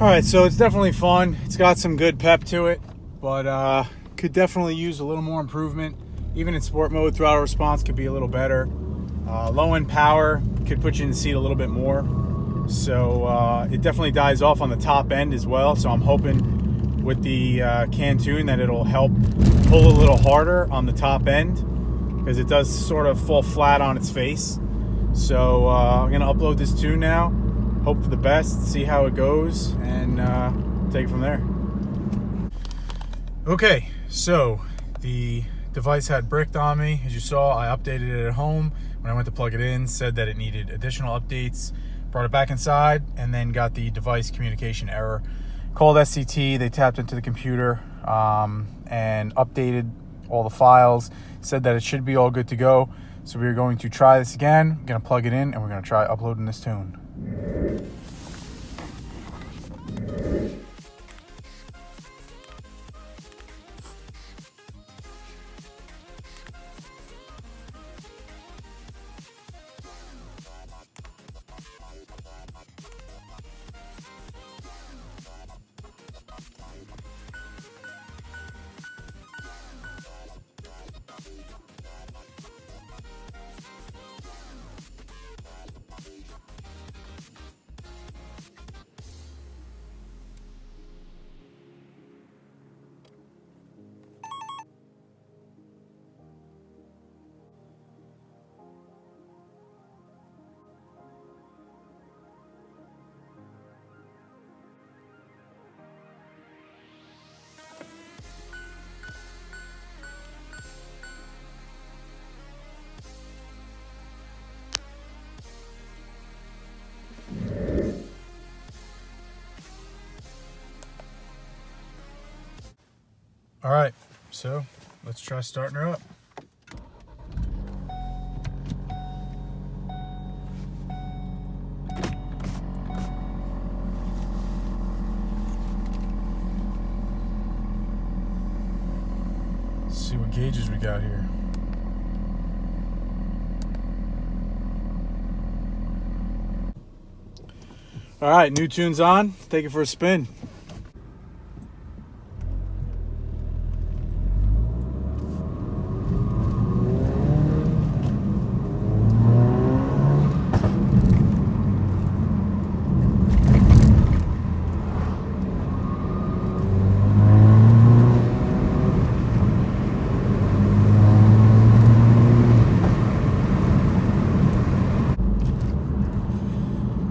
All right, so it's definitely fun. It's got some good pep to it, but could definitely use a little more improvement. Even in sport mode, throttle response could be a little better. Low end power could put you in the seat a little bit more. So it definitely dies off on the top end as well. So I'm hoping with the Cantoon that it'll help pull a little harder on the top end, because it does sort of fall flat on its face. So I'm gonna upload this tune now, hope for the best, see how it goes, and take it from there. Okay, so the device had bricked on me. As you saw, I updated it at home. When I went to plug it in, said that it needed additional updates. Brought it back inside and then got the device communication error. Called SCT, they tapped into the computer and updated all the files. Said that it should be all good to go. So we're going to try this again. We're gonna plug it in and we're gonna try uploading this tune. All right, so let's try starting her up. Let's see what gauges we got here. All right, new tune's on. Take it for a spin.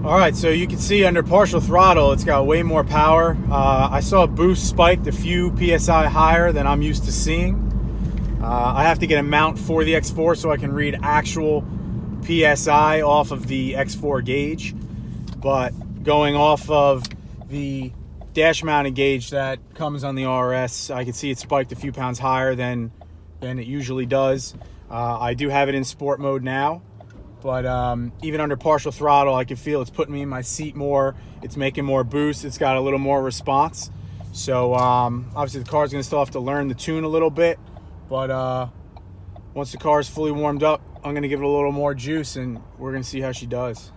All right, so you can see under partial throttle, it's got way more power. I saw a boost spiked a few PSI higher than I'm used to seeing. I have to get a mount for the X4 so I can read actual PSI off of the X4 gauge. But going off of the dash mounted gauge that comes on the RS, I can see it spiked a few pounds higher than it usually does. I do have it in sport mode now. But even under partial throttle, I can feel it's putting me in my seat more. It's making more boost. It's got a little more response. So obviously the car's gonna still have to learn the tune a little bit. But once the car is fully warmed up, I'm gonna give it a little more juice and we're gonna see how she does.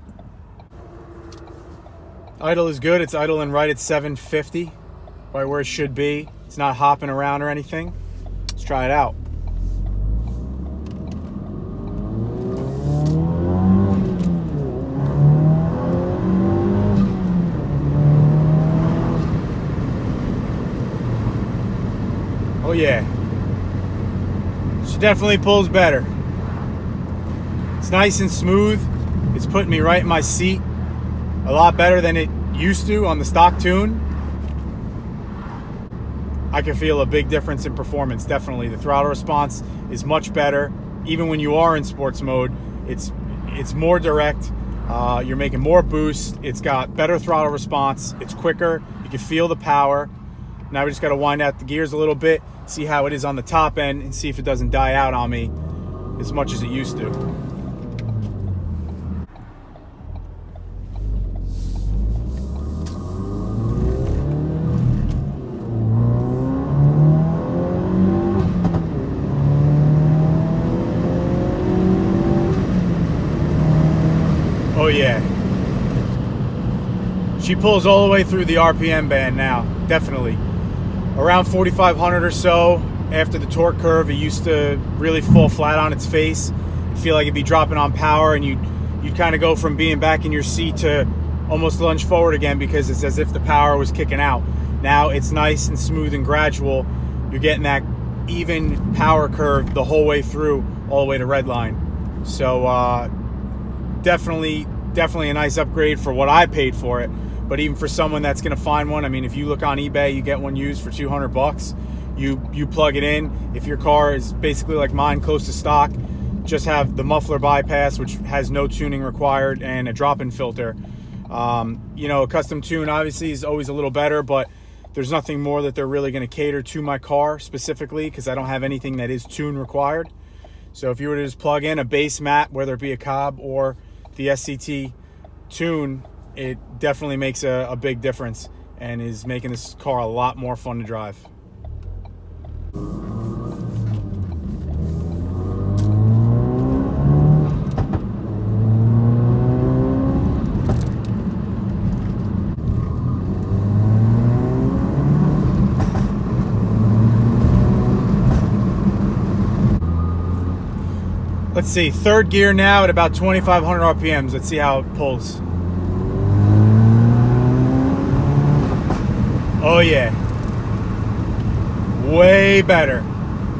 Idle is good. It's idling right at 750, right where it should be. It's not hopping around or anything. Let's try it out. Oh yeah, she definitely pulls better. It's nice and smooth. It's putting me right in my seat a lot better than it used to on the stock tune. I can feel a big difference in performance, definitely. The throttle response is much better. Even when you are in sports mode, it's more direct. You're making more boost. It's got better throttle response. It's quicker. You can feel the power. Now we just got to wind out the gears a little bit, see how it is on the top end, and see if it doesn't die out on me as much as it used to. Oh yeah. She pulls all the way through the RPM band now, definitely. Around 4,500 or so, after the torque curve, it used to really fall flat on its face. You feel like it'd be dropping on power, and you'd kind of go from being back in your seat to almost lunge forward again, because it's as if the power was kicking out. Now it's nice and smooth and gradual. You're getting that even power curve the whole way through, all the way to redline. So definitely a nice upgrade for what I paid for it. But even for someone that's going to find one, I mean, if you look on eBay, you get one used for $200. You plug it in. If your car is basically like mine, close to stock, just have the muffler bypass, which has no tuning required, and a drop-in filter. You know, a custom tune obviously is always a little better, but there's nothing more that they're really going to cater to my car specifically, because I don't have anything that is tune required. So if you were to just plug in a base mat, whether it be a Cobb or the SCT tune, it definitely makes a big difference and is making this car a lot more fun to drive. Let's see, third gear now at about 2,500 RPMs. Let's see how it pulls. Oh yeah, way better.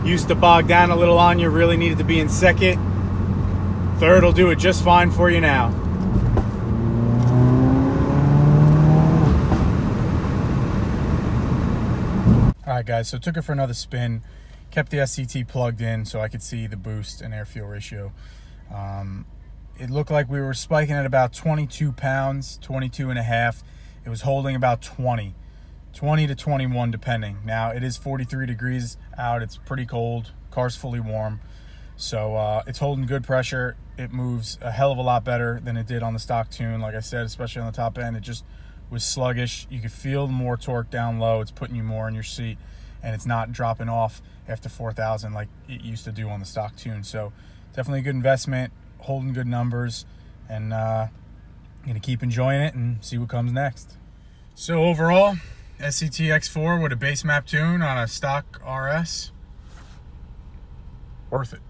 Used to bog down a little on you, really needed to be in second. Third will do it just fine for you now. All right guys, so took it for another spin. Kept the SCT plugged in so I could see the boost and air fuel ratio. It looked like we were spiking at about 22 pounds, 22 and a half. It was holding about 20 to 21 depending. Now it is 43 degrees out. It's pretty cold. Car's fully warm. So it's holding good pressure. It moves a hell of a lot better than it did on the stock tune. Like I said, especially on the top end, it just was sluggish. You could feel more torque down low. It's putting you more in your seat, and it's not dropping off after 4,000 like it used to do on the stock tune. So definitely a good investment, holding good numbers, and gonna keep enjoying it and see what comes next. So overall, SCT X4 with a base map tune on a stock RS, worth it.